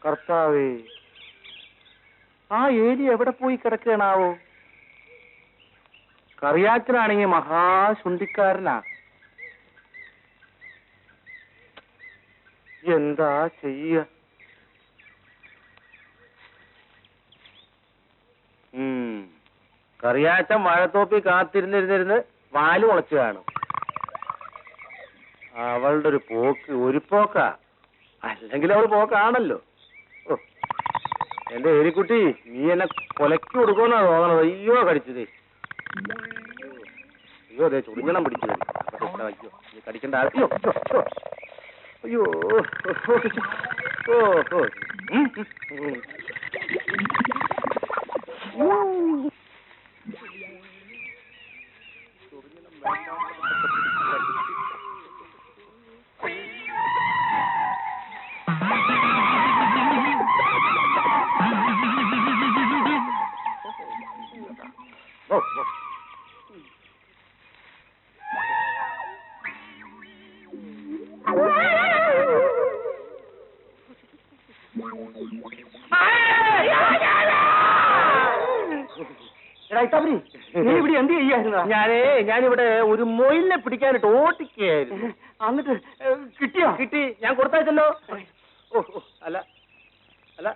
കർത്താവേ, ആ ഏരിയ എവിടെ പോയി കിടക്കണാവോ? കറിയാച്ചനാണെങ്കിൽ മഹാശുണ്ടിക്കാരനാ. എന്താ ചെയ്യ? കറിയാച്ചൻ വാഴത്തോപ്പി കാത്തിരുന്നിരുന്നിരുന്ന് വാല് മുളച്ചു കാണും. അവളുടെ ഒരു പോക്ക് ഒരു പോക്കാ, അല്ലെങ്കിൽ അവൾ പോക്കാണല്ലോ. ഓ, എന്റെ ഏരിക്കുട്ടി, നീ എന്നെ കൊലക്ക് കൊടുക്കുമെന്നാ തോന്നണത്. അയ്യോ കടിച്ചതേ, അയ്യോ അതെ ചുടുങ്ങണം പിടിച്ചത്. അയ്യോ നീ കടിക്കണ്ട. അയ്യോ അയ്യോ ഓ ഇവിടെ എന്ത് ചെയ്യായിരുന്നു? ഞാനിവിടെ ഒരു മൊയിലിനെ പിടിക്കാനായിട്ട് ഓട്ടിക്കുകയായിരുന്നു. എന്നിട്ട് കിട്ടിയോ? കിട്ടി, ഞാൻ കൊടുത്തയച്ചല്ലോ. ഓ അല്ല അല്ല,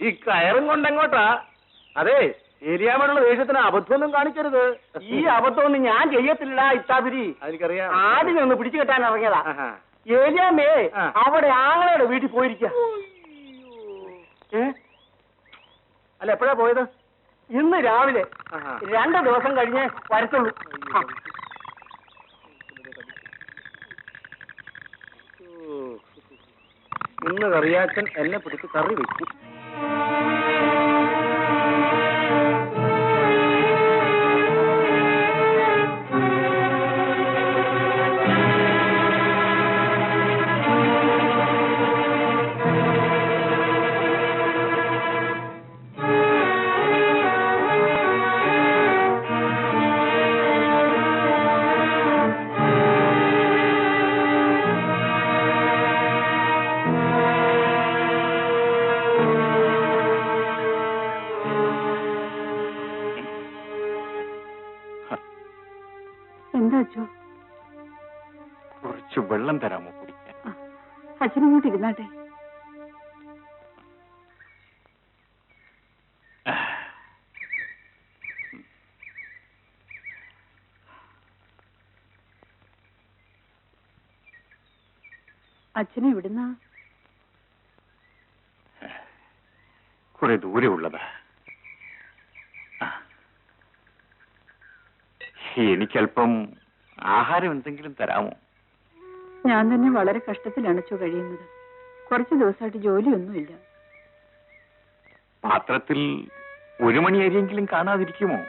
ഈ കയറും കൊണ്ടെങ്ങോട്ടാ? അതെ, ഏരിയാമേടുള്ള വേഷത്തിന് അബദ്ധമൊന്നും കാണിക്കരുത്. ഈ അബദ്ധമൊന്നും ഞാൻ ചെയ്യത്തില്ല ഇത്താപിരി. എനിക്കറിയാം. ആദ്യം ഒന്ന് പിടിച്ചു കെട്ടാൻ ഇറങ്ങിയതാ. ഏരിയാമേ അവിടെ ആങ്ങളയുടെ വീട്ടിൽ പോയിരിക്ക. അല്ല, എപ്പോഴാ പോയത്? ഇന്ന് രാവിലെ. 2 ദിവസം കഴിഞ്ഞേ വരത്തുള്ളൂ. ഇന്ന് കറിയാച്ചൻ എന്നെ പിടിച്ച് കറി വെച്ചു. കുറച്ച് വെള്ളം തരാമോ കുടിക്കാൻ? അച്ഛനിങ്ങോട്ട് ഇരുന്നാട്ടെ. അച്ഛനെ എവിടുന്നാ? കുറെ ദൂരെ ഉള്ളതാ. എനിക്കല്പം ആഹാരം എന്തെങ്കിലും തരാമോ? ഞാൻ തന്നെ വളരെ കഷ്ടത്തിലാണ് കഴിയുന്നത്. കുറച്ച് ദിവസമായിട്ട് ജോലിയൊന്നുമില്ല. പാത്രത്തിൽ 1 മണി അരിയെങ്കിലും കാണാതിരിക്കുമോ?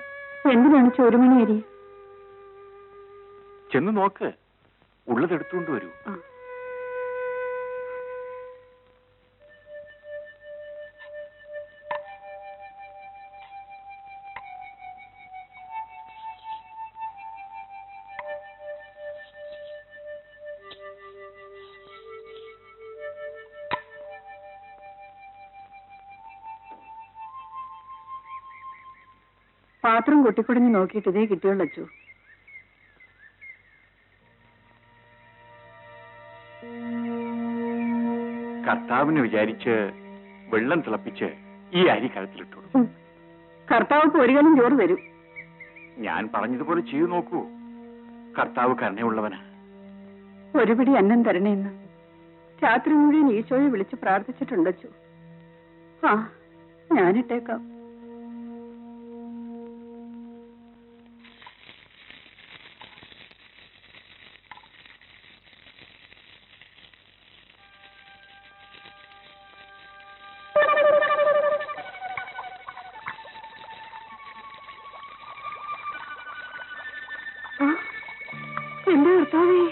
എന്തിനാണ് 1 മണി അരി? ചെന്ന് നോക്ക്, ഉള്ളതെടുത്തുകൊണ്ട് വരൂ. പാത്രം കൊട്ടിക്കൊടിഞ്ഞ് നോക്കിയിട്ട് ഇതേ കിട്ടിയുള്ളൂ അച്ചു. കർത്താവിനെ വിചാരിച്ച് വെള്ളം തിളപ്പിച്ച് ഈ അരി കഴുത്തിലിട്ടു. കർത്താവ് 1 കലം ചോറ് തരും. ഞാൻ പറഞ്ഞതുപോലെ ചെയ്തു നോക്കൂ. കർത്താവ് കരുണയുള്ളവനാ. 1 പിടി അന്നം തരണേന്ന് രാത്രി മുഴുവൻ ഈശോയെ വിളിച്ച് പ്രാർത്ഥിച്ചിട്ടുണ്ടച്ചു. ഞാനിട്ടേക്കാം. എന്റെ കർത്താവേ,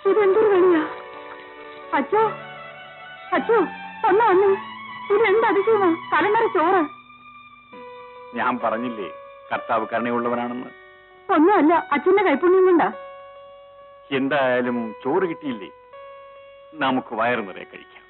ഇതെന്തൊരു കളിയാ? അച്ചോ അച്ചോ, വന്നു. ഇതെന്ത് അതിശയമാ? തലമുറ ചോറ്. ഞാൻ പറഞ്ഞില്ലേ കർത്താവ് കരുണയുള്ളവനാണെന്ന്. ഒന്നുമല്ല, അച്ഛന്റെ കൈപ്പുണ്യം കൊണ്ടാ. എന്തായാലും ചോറ് കിട്ടിയില്ലേ, നമുക്ക് വയറു നിറയെ കഴിക്കാം.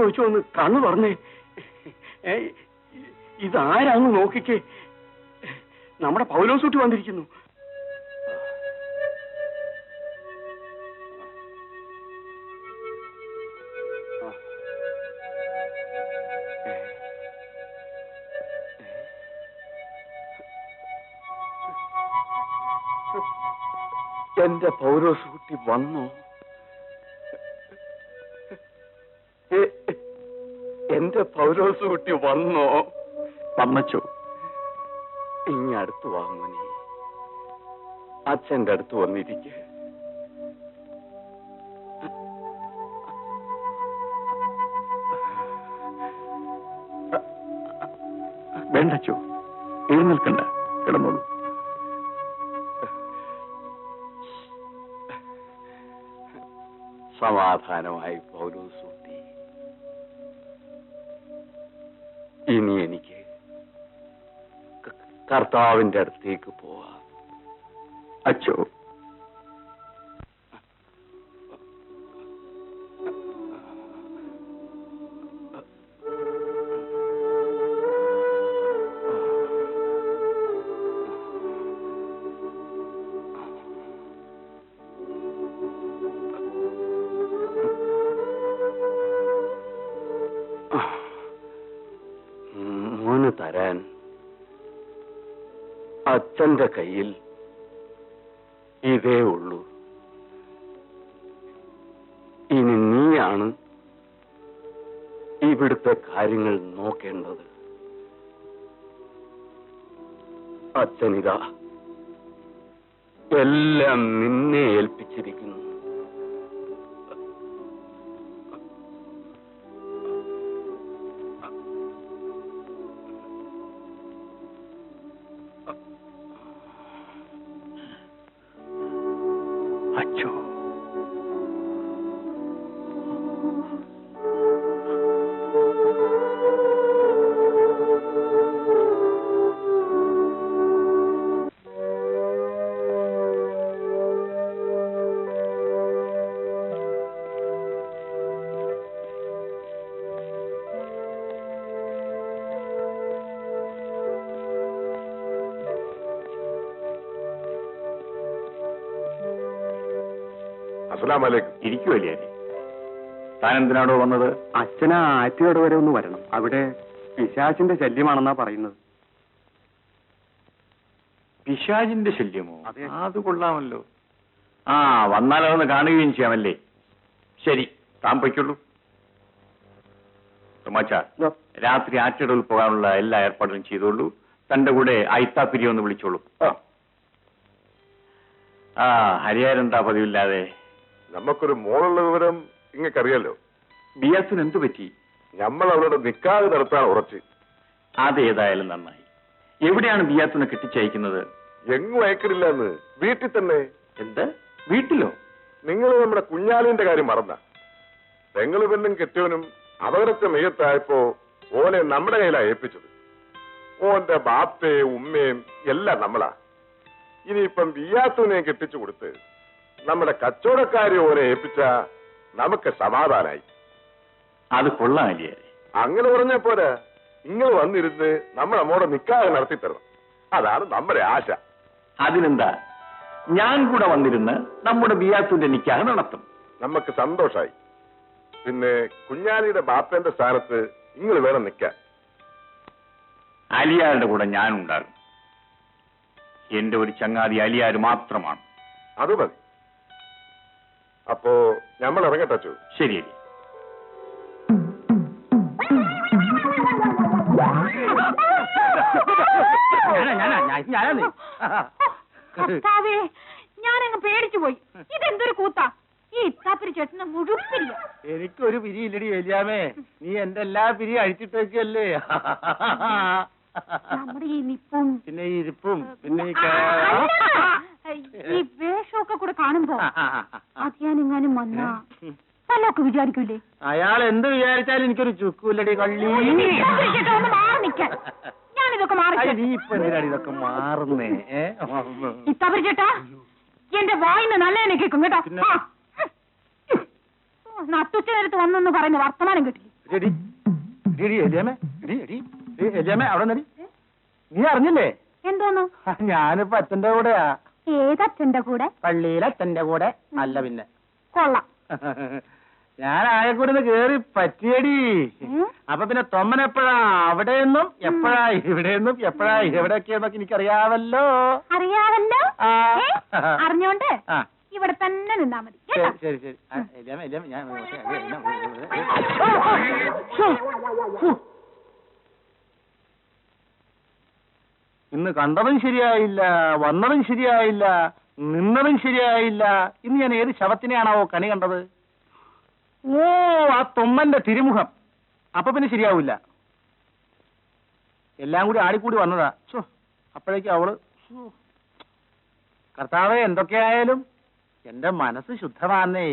അച്ഛൻ ഒന്ന് കണ്ണു തുറന്നേ. ഇതാരാന്ന് നോക്കിക്കേ. നമ്മുടെ പൗലോസൂട്ടി വന്നിരിക്കുന്നു. എന്റെ പൗലോസൂട്ടി വന്നു. എന്റെ പൗലോസൂട്ടി വന്നോ? വന്നച്ചോ. ഇനി അടുത്ത് വാങ്ങുനി. അച്ഛന്റെ അടുത്ത് വന്നിരിക്കെ. വേണ്ടച്ചോ, എഴുന്നേൽക്കണ്ട, കിടന്നോളൂ. സമാധാനമായി പൗലോസൂട്ടി. ഇനി എനിക്ക് കർത്താവിന്റെ അടുത്തേക്ക് പോവാം. അച്ചോ, മോന് തരാൻ അച്ഛന്റെ കയ്യിൽ ഇതേ ഉള്ളൂ. ഇനി നീയാണ് ഇവിടുത്തെ കാര്യങ്ങൾ നോക്കേണ്ടത്. അച്ഛനിതാ എല്ലാം നിന്നെ ഏൽപ്പിച്ചിരിക്കുന്നു. അച്ചോ, ഇരിക്കുവല്ലേ? താൻ എന്തിനാണോ വന്നത്? അച്ഛനാ ആറ്റിയോട് വരെ ഒന്ന് വരണം. അവിടെ പിശാചിന്റെ ശല്യമാണെന്നാ പറയുന്നത്. പിശാചിന്റെ ശല്യമോ? അതെ. അത് കൊള്ളാമല്ലോ. ആ, വന്നാലതൊന്ന് കാണുകയും ചെയ്യാമല്ലേ. ശരി, താൻ പൊയ്ക്കുള്ളൂ. തോമാച്ച, രാത്രി ആറ്റിടവിൽ പോകാനുള്ള എല്ലാ ഏർപ്പാടുകളും ചെയ്തോളൂ. തന്റെ കൂടെ ഐത്താപ്പിരി ഒന്ന് വിളിച്ചോളൂ. ആ, ഹരിയാരെന്താ പതിവില്ലാതെ? നമുക്കൊരു മോളുള്ള വിവരം ഇങ്ങക്കറിയാലോ. ബിയാസിന് എന്തു പറ്റി? നമ്മൾ അവളുടെ നിക്കാഹ് നടത്താൻ ഉറച്ച്. അതേതായാലും നന്നായി. എവിടെയാണ് ബിയാത്തിനെ കെട്ടിച്ചയക്കുന്നത്? എങ്ങും അയക്കണില്ല എന്ന്, വീട്ടിൽ തന്നെ. എന്ത്? വീട്ടിലോ? നിങ്ങൾ നമ്മുടെ കുഞ്ഞാലിന്റെ കാര്യം മറന്ന. പെങ്ങള് പെണ്ണും കെട്ടിയവനും അപകടത്തെ മെയ്യത്തായപ്പോ ഓനെ നമ്മുടെ കയ്യിലാ ഏൽപ്പിച്ചത്. ഓന്റെ ബാപ്പയും ഉമ്മയും എല്ലാം നമ്മളാ. ഇനിയിപ്പം ബിയാത്തുനെ കെട്ടിച്ചു കൊടുത്ത് നമ്മുടെ കച്ചവടക്കാരെ ഓനെ ഏൽപ്പിച്ച നമുക്ക് സമാധാനായി. അത് കൊള്ളാമല്ലേ? അങ്ങനെ പറഞ്ഞ പോരാ, നിങ്ങൾ വന്നിരുന്ന് നമ്മുടെ മോടെ നിക്കാഹ് നടത്തി തരണം. അതാണ് നമ്മുടെ ആശ. അതിനെന്താ, ഞാൻ കൂടെ വന്നിരുന്ന് നമ്മുടെ ബിയാത്തിന്റെ നിക്കാഹ് നടത്തും. നമുക്ക് സന്തോഷായി. പിന്നെ കുഞ്ഞാലിയുടെ ബാപ്പന്റെ സ്ഥാനത്ത് നിങ്ങൾ വേണം നിൽക്കാൻ. അലിയാരുടെ കൂടെ ഞാനുണ്ടാകും. എന്റെ ഒരു ചങ്ങാതി അലിയാർ മാത്രമാണ്. അത് മതി. അപ്പോ നമ്മൾ ഇറങ്ങട്ടു. ശരി. ഞാനങ്ങ് പേടിച്ചു പോയി. ഇതെന്തൊരു കൂത്താ! ഈ ഇത്താപ്പിരി ചേട്ടന് മുഴുപ്പില്ല. എനിക്കൊരു പിരിയില്ലടി വലിയാമേ. നീ എന്റെ എല്ലാ പിരി അഴിച്ചിട്ടേക്കല്ലേ. നമ്മുടെ ഈ നിപ്പും പിന്നെ ഈ ഇരിപ്പും പിന്നെ ഈ വേഷമൊക്കെ കൂടെ കാണുമ്പോ അധ്യാനെങ്ങാനും വന്നാ പല്ലൊക്കെ വിചാരിക്കൂലേ? അയാൾ എന്ത് വിചാരിച്ചാലും എനിക്കൊരു ചുക്കൂല്ലടി കള്ളി. ഒന്ന് മാറി നിൽക്കാൻ. ഞാനിതൊക്കെ മാറി. നീ ഇപ്പൊ എന്തിനാണ് ഇതൊക്കെ മാറുന്നേ? ഇത്താപ്പിരി ചേട്ടാ, എന്റെ വായിന്ന് നല്ലതിനെ കേൾക്കും കേട്ടോ. നട്ടുച്ച നേരത്ത് വന്നെന്ന് പറയുന്ന വർത്തമാനം കിട്ടില്ല. എടി എടി എലിയമ്മേ എടി എടി എലിയമ്മേ അവിടെ നടി നീ അറിഞ്ഞില്ലേ എന്തോന്നു? ഞാനിപ്പോ അച്ഛന്റെ കൂടെയാ. ഏതച്ഛന്റെ കൂടെ? പള്ളിയിലെ അച്ഛന്റെ കൂടെ. അല്ല പിന്നെ. കൊള്ളാം. ഞാൻ ആയക്കൂടെ കേറി പറ്റിയടി. അപ്പൊ പിന്നെ തൊമ്മൻ എപ്പോഴാ അവിടെ നിന്നും എപ്പോഴാ ഇവിടെ നിന്നും എപ്പോഴാ എവിടെയൊക്കെയെന്നൊക്കെ എനിക്കറിയാവല്ലോ. അറിയാവല്ലോ. ആ. അറിഞ്ഞോണ്ട് ആ. ഇവിടെ തന്നെ നിന്നാ മതി. ശരി ശരി ശരി. എലിയമ്മേ എലിയമ്മേ ഞാൻ ഇന്ന് കണ്ടതും ശരിയായില്ല, വന്നതും ശരിയായില്ല, നിന്നതും ശരിയായില്ല. ഇന്ന് ഞാൻ ഏത് ശവത്തിനെയാണാവോ കണി കണ്ടത്? ഓ, ആ തൊമ്മന്റെ തിരുമുഖം. അപ്പൊ പിന്നെ ശരിയാവില്ല. എല്ലാം കൂടി ആടിക്കൂടി വന്നതാ. അപ്പോഴേക്കും അവള്. കർത്താവേ, എന്തൊക്കെയായാലും എന്റെ മനസ്സ് ശുദ്ധമാന്നേ.